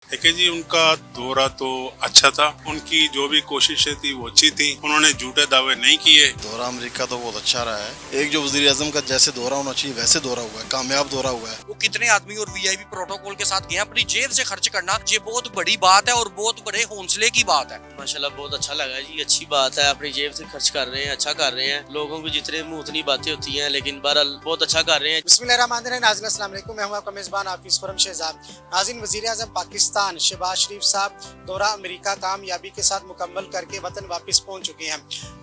देखिए जी, उनका दौरा तो अच्छा था। उनकी जो भी कोशिशें थी वो अच्छी थी। उन्होंने झूठे दावे नहीं किए। दौरा अमेरिका तो बहुत अच्छा रहा है। एक जो वज़ीर आज़म का जैसे दौरा होना चाहिए वैसे दौरा हुआ है, कामयाब दौरा हुआ है। वो कितने आदमी और वीआईपी प्रोटोकॉल के साथ गए हैं, अपनी जेब से खर्च करना ये बहुत बड़ी बात है और बहुत बड़े हौसले की बात है। माशाल्लाह बहुत अच्छा लगा जी, अच्छी बात है, अपनी जेब से खर्च कर रहे हैं, अच्छा कर रहे हैं। लोगों की जितने मुंह उतनी बातें होती हैं, लेकिन बहरहाल बहुत अच्छा कर रहे हैं। बिस्मिल्लाहिर्रहमानिर्रहीम। नाज़रीन अस्सलाम वालेकुम, मैं हूं आपका मेज़बान हाफिज़ खुर्रम शहज़ाद। नाज़रीन, वज़ीर आज़म पाकिस्तान शहबाज शरीफ साहब दौरा अमेरिका कामयाबी के साथ मुकम्मल करके वतन वापस पहुंच चुके हैं।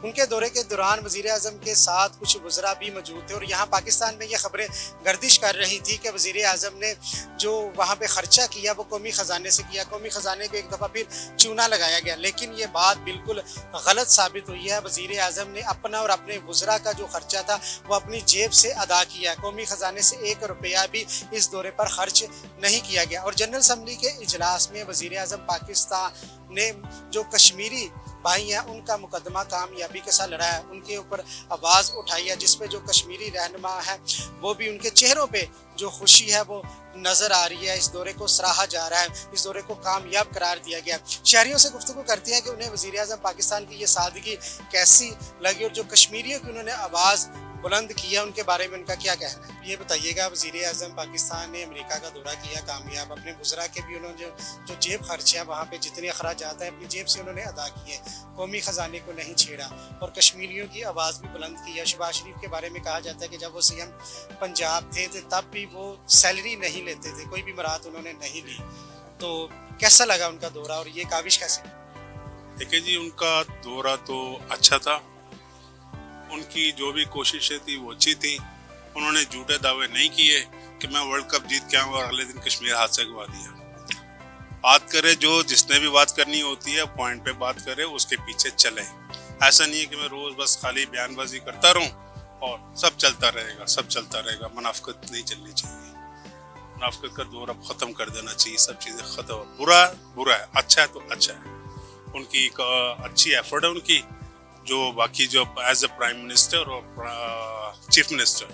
उनके दौरे के दौरान वज़ीर आज़म के साथ कुछ वज़रा भी मौजूद थे और यहाँ पाकिस्तान में ये खबरें गर्दिश कर रही थी कि वज़ीर आज़म ने जो वहाँ पे ख़र्चा किया वो कौमी ख़जाने से किया, कौमी ख़जाने को एक दफ़ा फिर चूना लगाया गया। लेकिन ये बात बिल्कुल गलत साबित हुई है। वज़ीर आज़म ने अपना और अपने वज़रा का जो खर्चा था वो अपनी जेब से अदा किया। कौमी ख़जाने से 1 रुपया भी इस दौरे पर खर्च नहीं किया गया। और जनरल असम्बली के इजलास में वज़ीर आज़म पाकिस्तान ने जो कश्मीरी भाई हैं उनका मुकदमा कामयाबी के साथ लड़ा है, उनके ऊपर आवाज़ उठाई है, जिस पे जो कश्मीरी रहनुमा है वो भी उनके चेहरों पे जो खुशी है वो नज़र आ रही है। इस दौरे को सराहा जा रहा है, इस दौरे को कामयाब करार दिया गया। शहरियों से गुफ्तगू करती है कि उन्हें वज़ीर आज़म पाकिस्तान की ये सादगी कैसी लगी और जो कश्मीरियों की उन्होंने आवाज़ बुलंद किया उनके बारे में उनका क्या कहना है। ये बताइएगा, वज़ीर आज़म पाकिस्तान ने अमेरिका का दौरा किया कामयाब, अपने गुजरा के भी उन्होंने जो जेब खर्चे हैं वहाँ पे जितने अखराजात हैं अपनी जेब से उन्होंने अदा किए, कौमी ख़जाने को नहीं छेड़ा और कश्मीरियों की आवाज़ भी बुलंद की है। शहबाज शरीफ के बारे में कहा जाता है कि जब वो सीएम पंजाब थे तो तब भी वो सैलरी नहीं लेते थे, कोई भी मराहत उन्होंने नहीं ली। तो कैसा लगा उनका दौरा और ये काविश कैसे? देखिए जी, उनका दौरा तो अच्छा था। उनकी जो भी कोशिशें थी वो अच्छी थी। उन्होंने झूठे दावे नहीं किए कि मैं वर्ल्ड कप जीत के आऊँगा और अगले दिन कश्मीर हाथ से गवा दिया। बात करे, जो जिसने भी बात करनी होती है पॉइंट पे बात करे, उसके पीछे चले। ऐसा नहीं है कि मैं रोज बस खाली बयानबाजी करता रहूं और सब चलता रहेगा। मुनाफिकत नहीं चलनी चाहिए। मुनाफिकत का दौर अब खत्म कर देना चाहिए। सब चीजें खत्म। बुरा है, अच्छा है तो अच्छा है। उनकी एक अच्छी एफर्ट है उनकी। जो बाकी जो एज ए प्राइम मिनिस्टर और चीफ मिनिस्टर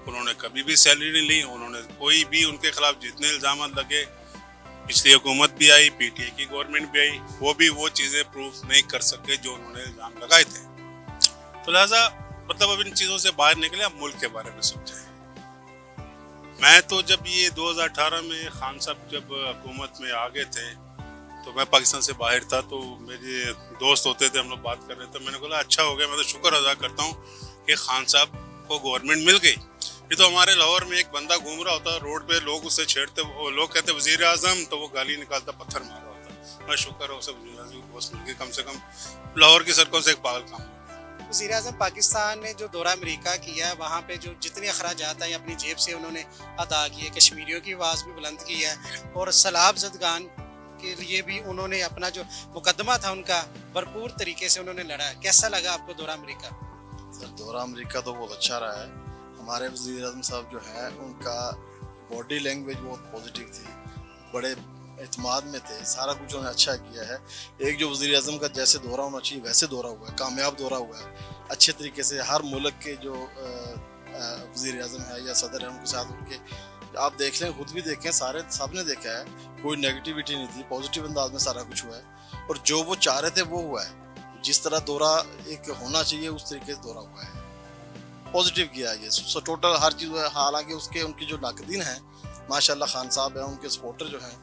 उन्होंने कभी भी सैलरी नहीं ली। उन्होंने कोई भी उनके खिलाफ जितने इल्जाम लगे, पिछली हुकूमत भी आई, पीटीआई की गवर्नमेंट भी आई, वो चीजें प्रूफ नहीं कर सके जो उन्होंने इल्जाम लगाए थे। तो लिहाजा मतलब अब इन चीजों से बाहर निकले, अब मुल्क के बारे में सोचें। मैं तो जब ये 2018 में खान साहब जब हुकूमत में आ गए थे तो मैं पाकिस्तान से बाहर था, तो मेरे दोस्त होते थे, हम लोग बात कर रहे थे। मैंने बोला अच्छा हो गया, मैं तो शुक्र अदा करता हूँ कि खान साहब को गवर्नमेंट मिल गई। ये तो हमारे लाहौर में एक बंदा घूम रहा होता रोड पे, लोग उससे छेड़ते, लोग कहते वजीर आजम, तो वो गाली निकालता, पत्थर मार रहा होता। मैं शुक्र है उसे वजीर आजम की पोस्ट मिल गई। कम से कम लाहौर की सड़कों से एक पागल काम। वज़ीर आज़म पाकिस्तान ने जो दौरा अमेरिका किया है वहाँ पे जो जितने अखराजात हैं अपनी जेब से उन्होंने अदा किए, कश्मीरियों की आवाज़ भी बुलंद की है और सैलाब ज़दगान के लिए भी उन्होंने अपना जो मुकदमा था उनका भरपूर तरीके से उन्होंने लड़ा है। कैसा लगा आपको दौरा अमेरिका? सर, दौरा अमेरिका तो बहुत अच्छा रहा है। हमारे वज़ीर आज़म साहब जो है उनका बॉडी लैंग्वेज बहुत पॉजिटिव थी, बड़े एतमाद में थे, सारा कुछ उन्होंने अच्छा किया है। एक जो वज़ीर आज़म का जैसे दौरा होना चाहिए वैसे दौरा हुआ है, कामयाब दौरा हुआ है। अच्छे तरीके से हर मुल्क के जो वज़ीर आज़म है या सदर है उनके साथ उनके आप देख लें, खुद भी देखें, सारे सबने देखा है, कोई नेगेटिविटी नहीं थी, पॉजिटिव अंदाज में सारा कुछ हुआ है और जो वो चाह रहे थे वो हुआ है। जिस तरह दौरा एक होना चाहिए उस तरीके से दौरा हुआ है, पॉजिटिव किया है ये टोटल हर चीज़ हुआ है। हालांकि उसके उनकी जो नाकदीन हैं माशाल्लाह, खान साहब हैं, उनके सपोर्टर जो हैं,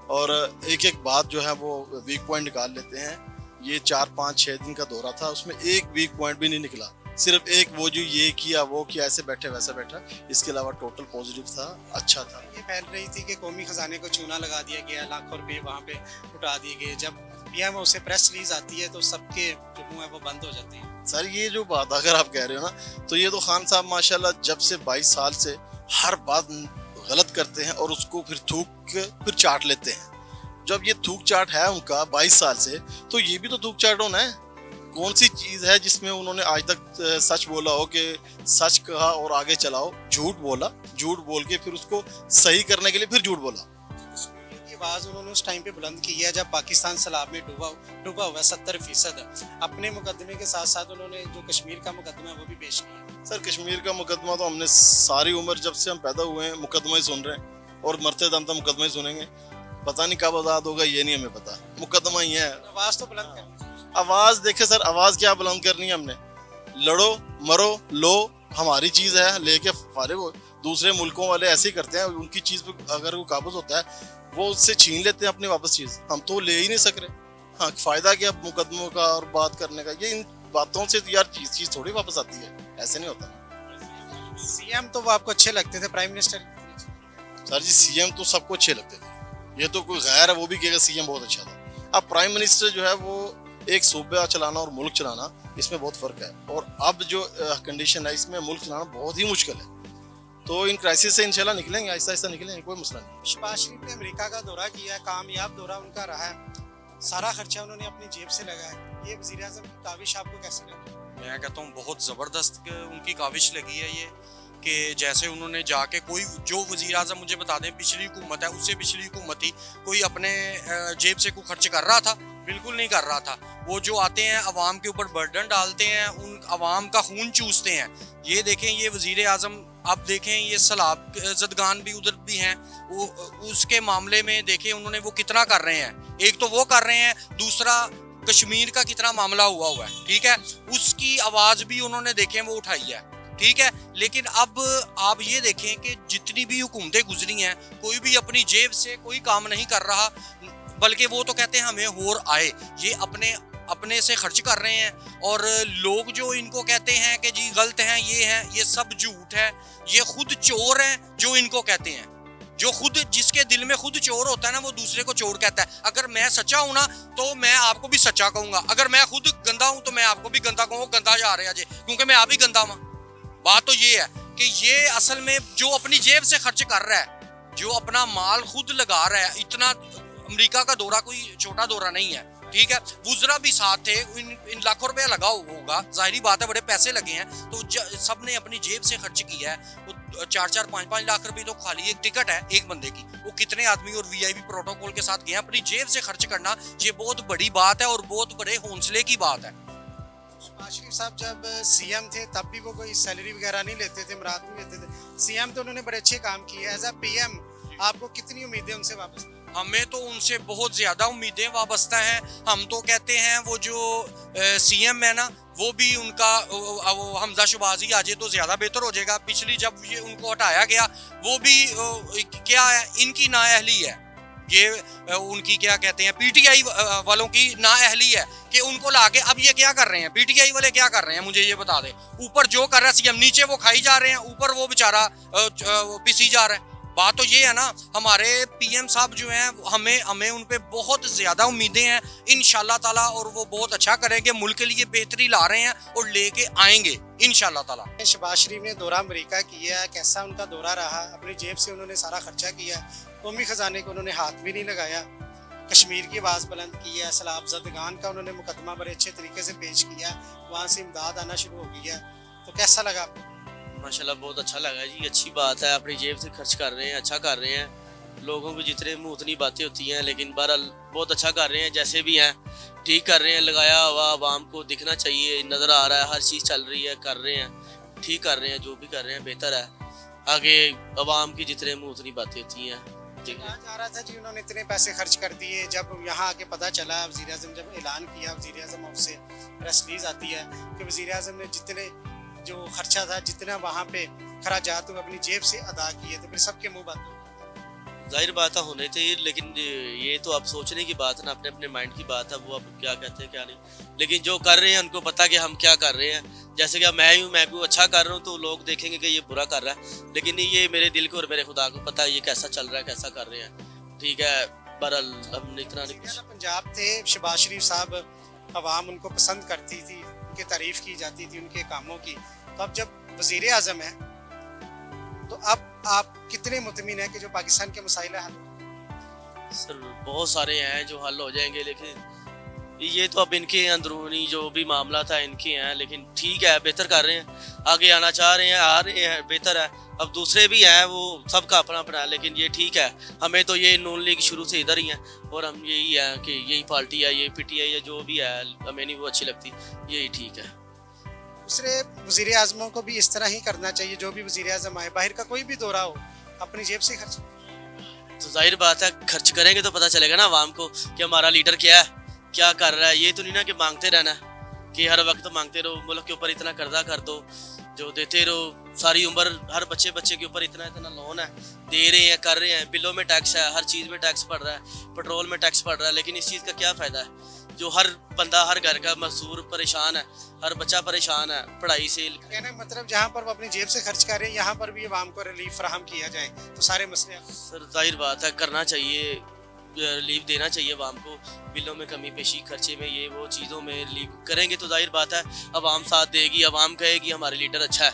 और एक एक बात जो है वो वीक पॉइंट निकाल लेते हैं। ये 4-5-6 दिन का दौरा था, उसमें एक वीक पॉइंट भी नहीं निकला। सिर्फ एक वो जो ये किया वो किया, ऐसे बैठे वैसे बैठा, इसके अलावा टोटल पॉजिटिव था, अच्छा था। ये फैल रही थी कि कौमी ख़जाने को चूना लगा दिया गया, लाखों रुपये वहाँ पे उठा दिए गए। जब पीएमओ से प्रेस रिलीज आती है तो सबके जो मुँह है वो बंद हो जाते हैं। सर, ये जो बात अगर आप कह रहे हो ना, तो ये तो खान साहब माशाल्लाह जब से 22 साल से हर बात गलत करते हैं और उसको फिर थूक फिर चाट लेते हैं। जब ये थूक चाट है उनका 22 साल से, तो ये भी तो थूक चाट होना है। कौन सी चीज़ है जिसमें उन्होंने आज तक सच बोला हो कि सच कहा और आगे चलाओ? झूठ बोला, झूठ बोल के फिर उसको सही करने के लिए फिर झूठ बोला। कश्मीरियों की आवाज़ उन्होंने उस टाइम पे बुलंद की है जब पाकिस्तान सैलाब में डूबा हुआ 70%। अपने मुकदमे के साथ साथ उन्होंने जो कश्मीर का मुकदमा है वो भी पेश किया। सर, कश्मीर का मुकदमा तो हमने सारी उम्र जब से हम पैदा हुए हैं मुकदमा ही सुन रहे हैं और मरते दम तक मुकदमा ही सुनेंगे। पता नहीं कब आज़ाद होगा, ये नहीं हमें पता, मुकदमा ही है। आवाज तो बुलंद करनी। आवाज़ देखे सर, आवाज़ क्या बुलंद करनी है हमने, लड़ो मरो लो, हमारी चीज़ है लेके फारिग हो। दूसरे मुल्कों वाले ऐसे ही करते हैं, उनकी चीज़ पे अगर वो काबूज होता है वो उससे छीन लेते हैं अपनी वापस चीज़, हम तो ले ही नहीं सक रहे। हाँ, फ़ायदा क्या मुकदमों का और बात करने का, ये इन बातों से यार चीज़ थोड़ी वापस आती है, ऐसे नहीं होता। सीएम तो वो आपको अच्छे लगते थे, प्राइम मिनिस्टर? सर जी सीएम तो सबको अच्छे लगते थे, ये तो कोई गैर है वो भी कहेगा सीएम बहुत अच्छा था। अब प्राइम मिनिस्टर जो है वो एक सूबा चलाना और मुल्क चलाना, इसमें बहुत फ़र्क है, और अब जो कंडीशन है इसमें मुल्क चलाना बहुत ही मुश्किल है। तो इन क्राइसिस से इंशाल्लाह निकलेंगे, आहिस्ता आहिस्ता निकलेंगे, कोई मसला नहीं। शहबाज शरीफ ने अमेरिका का दौरा किया है, कामयाब दौरा उनका रहा है, सारा खर्चा उन्होंने अपनी जेब से लगाया। ये वज़ीर आज़म की काविश आपको कैसे लगी? मैं कहता हूँ बहुत ज़बरदस्त उनकी काविश लगी है ये, कि जैसे उन्होंने जाके कोई जो वज़ीर आज़म मुझे बता दें पिछली हुकूमत है, उससे पिछली हुकूमत ही कोई अपने जेब से कोई खर्च कर रहा था? बिल्कुल नहीं कर रहा था। वो जो आते हैं अवाम के ऊपर बर्डन डालते हैं, उन अवाम का खून चूसते हैं। ये देखें ये वज़ीर आज़म, अब देखें ये सलाब जदगान भी उधर भी हैं, वो उसके मामले में देखें उन्होंने वो कितना कर रहे हैं। एक तो वो कर रहे हैं, दूसरा कश्मीर का कितना मामला हुआ है, ठीक है, उसकी आवाज़ भी उन्होंने देखें वो उठाई है, ठीक है। लेकिन अब आप ये देखें कि जितनी भी हुकूमतें गुजरी हैं, कोई भी अपनी जेब से कोई काम नहीं कर रहा, बल्कि वो तो कहते हैं हमें और आए, ये अपने से खर्च कर रहे हैं। और लोग जो इनको कहते हैं कि जी गलत हैं, ये सब झूठ है। ये खुद चोर हैं जो इनको कहते हैं, जो खुद जिसके दिल में खुद चोर होता है ना, वो दूसरे को चोर कहता है। अगर मैं सच्चा हूं ना तो मैं आपको भी सच्चा कहूंगा, अगर मैं खुद गंदा हूं तो मैं आपको भी गंदा कहूंगा, गंदा जा रहे हैं क्योंकि मैं आप ही गंदा हूं। बात तो ये है कि ये असल में जो अपनी जेब से खर्च कर रहा है, जो अपना माल खुद लगा रहा है, इतना अमेरिका का दौरा कोई छोटा दौरा नहीं है, ठीक है। वुज़रा भी साथ थे, इन लाखों रुपया लगा होगा, जाहिर बात है बड़े पैसे लगे हैं, तो सब ने अपनी जेब से खर्च किया है। वो 4-4, 5-5 लाख रुपए तो खाली एक टिकट है एक बंदे की, वो कितने आदमी और वीआईपी प्रोटोकॉल के साथ गए हैं। अपनी जेब से खर्च करना ये बहुत बड़ी बात है और बहुत बड़े हौसले की बात है। शहबाज शरीफ साहब जब सीएम थे तब भी वो कोई सैलरी वगैरह नहीं लेते थे, मुराद नहीं लेते थे। सीएम तो उन्होंने बड़े अच्छे काम किए। एज अ पीएम आपको कितनी उम्मीदें उनसे वापस? हमें तो उनसे बहुत ज़्यादा उम्मीदें वाबस्ता हैं। हम तो कहते हैं वो जो सीएम है ना, वो भी उनका वो हमजा शहबाजी आ जाए तो ज़्यादा बेहतर हो जाएगा। पिछली जब ये उनको हटाया गया, वो भी क्या है, इनकी नाअहली है, ये उनकी क्या कहते हैं पीटीआई वालों की नाअहली है कि उनको लाके अब ये क्या कर रहे हैं, पीटीआई वाले क्या कर रहे हैं मुझे ये बता दें। ऊपर जो कर रहा है सीएम, नीचे वो खाई जा रहे हैं, ऊपर वो बेचारा पिसी जा रहा है। बात तो ये है ना, हमारे पीएम साहब जो हैं हमें उन पे बहुत ज़्यादा उम्मीदें हैं इंशाल्लाह ताला, और वो बहुत अच्छा करेंगे, मुल्क के लिए बेहतरी ला रहे हैं और लेके आएंगे इंशाल्लाह ताला। शहबाज शरीफ ने दौरा अमेरिका किया है, कैसा उनका दौरा रहा? अपनी जेब से उन्होंने सारा खर्चा किया, कौमी खजाने को उन्होंने हाथ भी नहीं लगाया, कश्मीर की आवाज़ बुलंद की है, सैलाब ज़दगान का उन्होंने मुकदमा बड़े अच्छे तरीके से पेश किया, वहाँ से इमदाद आना शुरू हो गई है, तो कैसा लगा आपको? माशाल्लाह बहुत अच्छा लगा जी, अच्छी बात है, अपनी जेब से खर्च कर रहे हैं, अच्छा कर रहे हैं। लोगों की जितने मुँह उतनी बातें होती हैं, लेकिन बहरहाल बहुत अच्छा कर रहे हैं, जैसे भी हैं ठीक कर रहे हैं। लगाया हुआ आवाम को दिखना चाहिए, नज़र आ रहा है, हर चीज़ चल रही है, कर रहे हैं, ठीक कर रहे हैं, जो भी कर रहे हैं बेहतर है। आगे आवाम की जितने मुँह उतनी बातें होती हैं। कहा जा रहा था जी उन्होंने इतने पैसे खर्च कर दिए, जब यहाँ आके पता चला, वज़ीर आज़म जब ऐलान किया, वज़ीर आज़म से प्रेस रिलीज आती है कि वज़ीर आज़म ने जितने जो खर्चा था, जितना वहाँ पे खराजात अपनी जेब से अदा किए, तो फिर सबके मुंह बंद हो। जाहिर बात है होने चाहिए, लेकिन ये तो अब सोचने की बात है ना, अपने अपने माइंड की बात है, वो अब क्या कहते हैं क्या नहीं। लेकिन जो कर रहे हैं उनको पता कि हम क्या कर रहे हैं। जैसे कि मैं भी अच्छा कर रहा हूँ तो लोग देखेंगे कि ये बुरा कर रहा है, लेकिन ये मेरे दिल को और मेरे खुदा को पता है ये कैसा चल रहा है, कैसा कर रहे हैं, ठीक है। बहरहाल हमने इतना नहीं कुछ। पंजाब थे शहबाज शरीफ साहब, अवाम उनको पसंद करती थी, उनकी तारीफ की जाती थी उनके कामों की। तो अब जब वज़ीर आज़म है तो अब आप कितने मुतमिन हैं कि जो पाकिस्तान के मसाइल हल? सर बहुत सारे हैं जो हल हो जाएंगे, लेकिन ये तो अब इनके अंदरूनी जो भी मामला था इनके हैं, लेकिन ठीक है, बेहतर कर रहे हैं, आगे आना चाह रहे हैं, आ रहे हैं, बेहतर है। अब दूसरे भी हैं, वो सबका अपना अपना है, लेकिन ये ठीक है। हमें तो ये नून लीग शुरू से इधर ही है, और हम यही है कि यही पार्टी है, ये पीटीआई है, जो भी है हमें नहीं वो अच्छी लगती, यही ठीक है। दूसरे वज़ीर आज़मों को भी इस तरह ही करना चाहिए, जो भी वज़ीर आज़म आए, बाहर का कोई भी दौरा हो, अपनी जेब से खर्च। तो जाहिर बात है खर्च करेंगे तो पता चलेगा ना आवाम को कि हमारा लीडर क्या है, क्या कर रहा है। ये तो नहीं ना कि मांगते रहना है, कि हर वक्त मांगते रहो, मुल्क के ऊपर इतना कर्जा कर दो, जो देते रहो सारी उम्र, हर बच्चे के ऊपर इतना इतना लोन है, दे रहे हैं, कर रहे हैं, बिलों में टैक्स है, हर चीज़ में टैक्स पड़ रहा है, पेट्रोल में टैक्स पड़ रहा है, लेकिन इस चीज़ का क्या फ़ायदा है? जो हर बंदा, हर घर का मजदूर परेशान है, हर बच्चा परेशान है पढ़ाई से। कहने का मतलब जहाँ पर वो अपनी जेब से खर्च कर रहे हैं यहाँ पर भी आवाम को रिलीफ फराहम किया जाए तो सारे मसले सर जाहिर बात है करना चाहिए, रिलीफ देना चाहिए आवाम को, बिलों में कमी पेशी, खर्चे में, ये वो चीज़ों में रिलीफ करेंगे तो जाहिर बात है आवाम साथ देगी, आवाम कहेगी हमारे लीडर अच्छा है।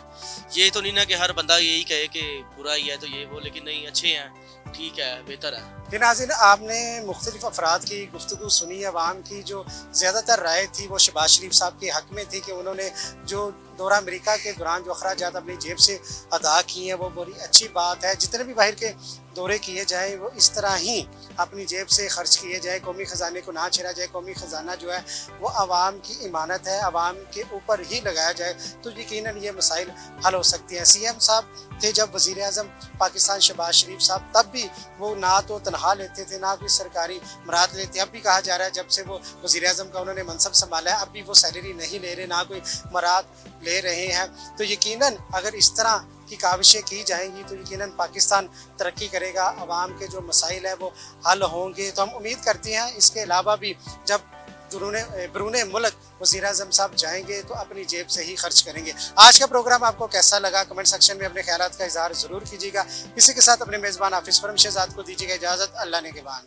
ये तो नहीं ना कि हर बंदा यही कहे कि बुरा ही है तो ये वो, लेकिन नहीं, अच्छे हैं, ठीक है, बेहतर है। फिर नाज़रीन, आपने मुख्तलिफ अफराद की गुफ्तगू सुनी, अवाम की जो ज़्यादातर राय थी वो शहबाज शरीफ साहब के हक़ में थी कि उन्होंने जो दौरा अमेरिका के दौरान जो अखराजात अपनी जेब से अदा किए हैं वो बड़ी अच्छी बात है। जितने भी बाहर के दौरे किए जाएँ वो इस तरह ही अपनी जेब से खर्च किए जाए, कौमी ख़जाने को ना छेड़ा जाए, कौमी ख़जाना जो है वो आवाम की इमानत है, आवाम के ऊपर ही लगाया जाए तो यकीनन ये मसाइल हल हो सकती हैं। CM साहब थे जब वज़ीर आज़म पाकिस्तान शहबाज शरीफ साहब, तब भी वो ना तो तनख्वाह लेते थे ना कोई सरकारी मराद लेते। अब भी कहा जा रहा है जब से वो वज़ीर आज़म का उन्होंने मनसब संभाला है अब भी वो सैलरी नहीं ले रहे, ना कोई मराद ले रहे हैं। तो यकीनन अगर इस तरह की काविशें की जाएंगी तो यकीनन पाकिस्तान तरक्की करेगा, आवाम के जो मसाइल हैं वो हल होंगे। तो हम उम्मीद करते हैं इसके अलावा भी जब बरूने मुल्क वज़ीर आज़म साहब जाएंगे तो अपनी जेब से ही खर्च करेंगे। आज का प्रोग्राम आपको कैसा लगा कमेंट सेक्शन में अपने ख्यालात का इजहार ज़रूर कीजिएगा। इसी के साथ अपने मेज़बान हाफिज़ फरम शहजाद को दीजिएगा इजाज़त। अल्लाह ने के बाद।